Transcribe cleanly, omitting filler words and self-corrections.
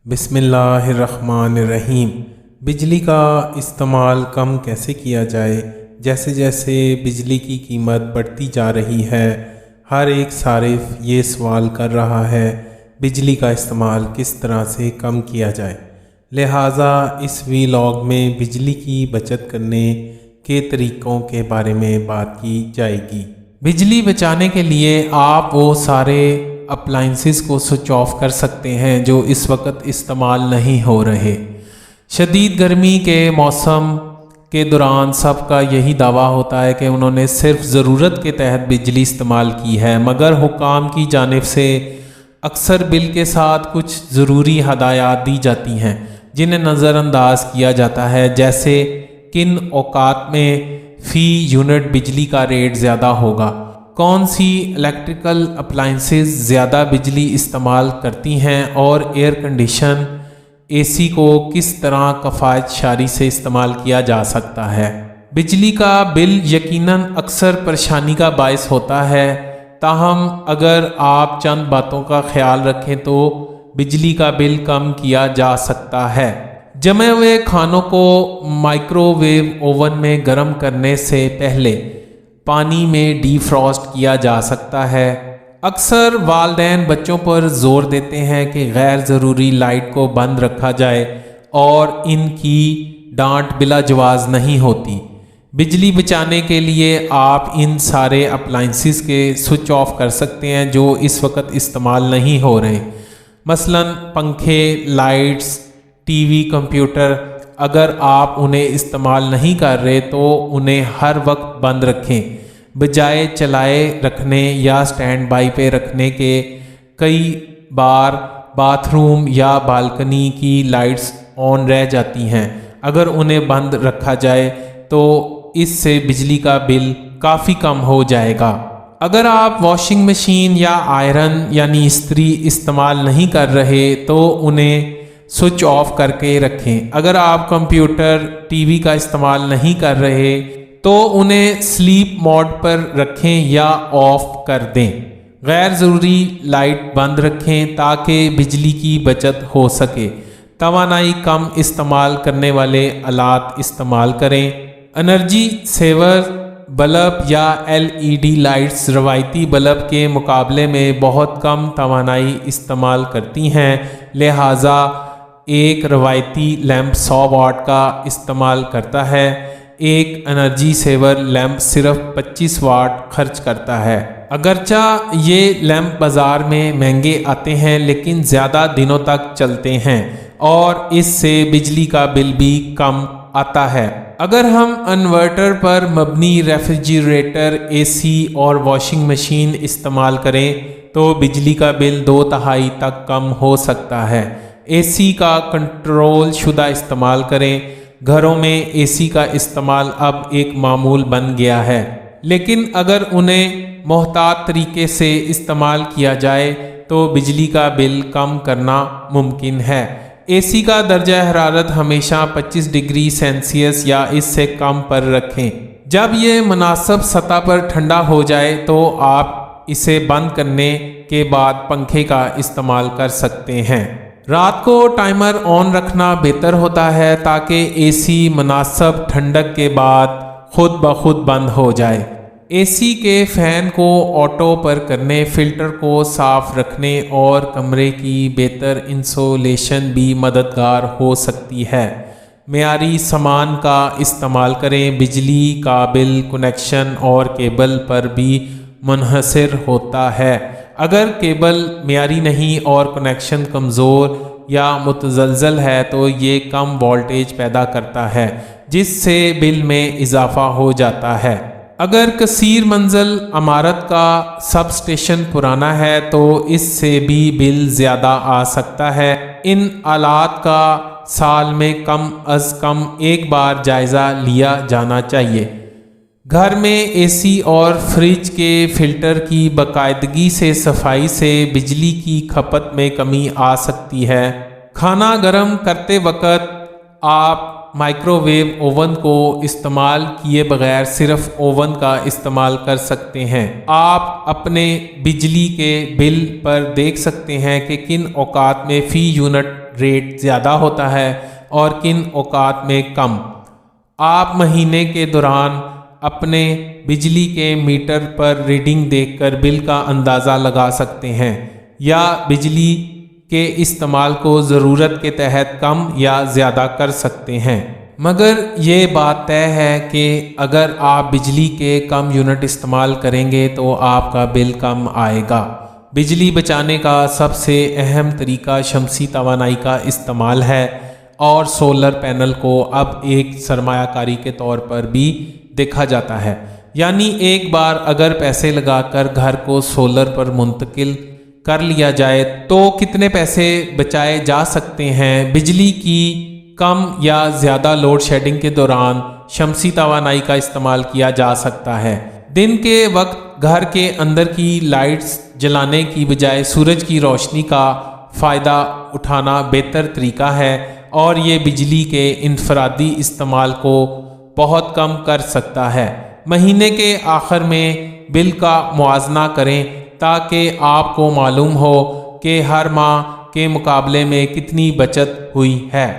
بسم اللہ الرحمن الرحیم۔ بجلی کا استعمال کم کیسے کیا جائے؟ جیسے جیسے بجلی کی قیمت بڑھتی جا رہی ہے، ہر ایک صارف یہ سوال کر رہا ہے بجلی کا استعمال کس طرح سے کم کیا جائے۔ لہٰذا اس ویلاگ میں بجلی کی بچت کرنے کے طریقوں کے بارے میں بات کی جائے گی۔ بجلی بچانے کے لیے آپ وہ سارے اپلائنسز کو سوئچ آف کر سکتے ہیں جو اس وقت استعمال نہیں ہو رہے۔ شدید گرمی کے موسم کے دوران سب کا یہی دعویٰ ہوتا ہے کہ انہوں نے صرف ضرورت کے تحت بجلی استعمال کی ہے، مگر حکام کی جانب سے اکثر بل کے ساتھ کچھ ضروری ہدایات دی جاتی ہیں جنہیں نظر انداز کیا جاتا ہے، جیسے کن اوقات میں فی یونٹ بجلی کا ریٹ زیادہ ہوگا، کون سی الیکٹریکل اپلائنسز زیادہ بجلی استعمال کرتی ہیں، اور ایئر کنڈیشن اے سی کو کس طرح کفایت شاری سے استعمال کیا جا سکتا ہے۔ بجلی کا بل یقیناً اکثر پریشانی کا باعث ہوتا ہے، تاہم اگر آپ چند باتوں کا خیال رکھیں تو بجلی کا بل کم کیا جا سکتا ہے۔ جمے ہوئے کھانوں کو مائکرو ویو اوون میں گرم کرنے سے پہلے پانی میں ڈی فراسٹ کیا جا سکتا ہے۔ اکثر والدین بچوں پر زور دیتے ہیں کہ غیر ضروری لائٹ کو بند رکھا جائے، اور ان کی ڈانٹ بلا جواز نہیں ہوتی۔ بجلی بچانے کے لیے آپ ان سارے اپلائنسز کے سوئچ آف کر سکتے ہیں جو اس وقت استعمال نہیں ہو رہے، مثلاً پنکھے، لائٹس، ٹی وی، کمپیوٹر۔ اگر آپ انہیں استعمال نہیں کر رہے تو انہیں ہر وقت بند رکھیں، بجائے چلائے رکھنے یا سٹینڈ بائی پہ رکھنے کے۔ کئی بار باتھ روم یا بالکنی کی لائٹس آن رہ جاتی ہیں، اگر انہیں بند رکھا جائے تو اس سے بجلی کا بل کافی کم ہو جائے گا۔ اگر آپ واشنگ مشین یا آئرن یعنی استری استعمال نہیں کر رہے تو انہیں سوئچ آف کر کے رکھیں۔ اگر آپ کمپیوٹر، ٹی وی کا استعمال نہیں کر رہے تو انہیں سلیپ موڈ پر رکھیں یا آف کر دیں۔ غیر ضروری لائٹ بند رکھیں تاکہ بجلی کی بچت ہو سکے۔ توانائی کم استعمال کرنے والے آلات استعمال کریں۔ انرجی سیور بلب یا ایل ای ڈی لائٹس روایتی بلب کے مقابلے میں بہت کم توانائی استعمال کرتی ہیں، لہٰذا ایک روایتی لیمپ 100 واٹ کا استعمال کرتا ہے، ایک انرجی سیور لیمپ صرف 25 واٹ خرچ کرتا ہے۔ اگرچہ یہ لیمپ بازار میں مہنگے آتے ہیں لیکن زیادہ دنوں تک چلتے ہیں اور اس سے بجلی کا بل بھی کم آتا ہے۔ اگر ہم انورٹر پر مبنی ریفریجریٹر، اے سی اور واشنگ مشین استعمال کریں تو بجلی کا بل 2/3 تک کم ہو سکتا ہے۔ اے سی کا کنٹرول شدہ استعمال کریں۔ گھروں میں اے سی کا استعمال اب ایک معمول بن گیا ہے، لیکن اگر انہیں محتاط طریقے سے استعمال کیا جائے تو بجلی کا بل کم کرنا ممکن ہے۔ اے سی کا درجہ حرارت ہمیشہ 25 ڈگری سینسیس یا اس سے کم پر رکھیں۔ جب یہ مناسب سطح پر ٹھنڈا ہو جائے تو آپ اسے بند کرنے کے بعد پنکھے کا استعمال کر سکتے ہیں۔ رات کو ٹائمر آن رکھنا بہتر ہوتا ہے تاکہ اے سی مناسب ٹھنڈک کے بعد خود بخود بند ہو جائے۔ اے سی کے فین کو آٹو پر کرنے، فلٹر کو صاف رکھنے اور کمرے کی بہتر انسولیشن بھی مددگار ہو سکتی ہے۔ معیاری سامان کا استعمال کریں۔ بجلی کا بل کنیکشن اور کیبل پر بھی منحصر ہوتا ہے۔ اگر کیبل معیاری نہیں اور کنیکشن کمزور یا متزلزل ہے تو یہ کم وولٹیج پیدا کرتا ہے جس سے بل میں اضافہ ہو جاتا ہے۔ اگر کثیر منزل عمارت کا سب اسٹیشن پرانا ہے تو اس سے بھی بل زیادہ آ سکتا ہے۔ ان آلات کا سال میں کم از کم ایک بار جائزہ لیا جانا چاہیے۔ گھر میں اے سی اور فریج کے فلٹر کی باقاعدگی سے صفائی سے بجلی کی کھپت میں کمی آ سکتی ہے۔ کھانا گرم کرتے وقت آپ مائکرو ویو اوون کو استعمال کیے بغیر صرف اوون کا استعمال کر سکتے ہیں۔ آپ اپنے بجلی کے بل پر دیکھ سکتے ہیں کہ کن اوقات میں فی یونٹ ریٹ زیادہ ہوتا ہے اور کن اوقات میں کم۔ آپ مہینے کے دوران اپنے بجلی کے میٹر پر ریڈنگ دیکھ کر بل کا اندازہ لگا سکتے ہیں یا بجلی کے استعمال کو ضرورت کے تحت کم یا زیادہ کر سکتے ہیں۔ مگر یہ بات طے ہے کہ اگر آپ بجلی کے کم یونٹ استعمال کریں گے تو آپ کا بل کم آئے گا۔ بجلی بچانے کا سب سے اہم طریقہ شمسی توانائی کا استعمال ہے اور سولر پینل کو اب ایک سرمایہ کاری کے طور پر بھی دیکھا جاتا ہے، یعنی ایک بار اگر پیسے لگا کر گھر کو سولر پر منتقل کر لیا جائے تو کتنے پیسے بچائے جا سکتے ہیں۔ بجلی کی کم یا زیادہ لوڈ شیڈنگ کے دوران شمسی توانائی کا استعمال کیا جا سکتا ہے۔ دن کے وقت گھر کے اندر کی لائٹس جلانے کی بجائے سورج کی روشنی کا فائدہ اٹھانا بہتر طریقہ ہے اور یہ بجلی کے انفرادی استعمال کو بہت کم کر سکتا ہے۔ مہینے کے آخر میں بل کا موازنہ کریں تاکہ آپ کو معلوم ہو کہ ہر ماہ کے مقابلے میں کتنی بچت ہوئی ہے۔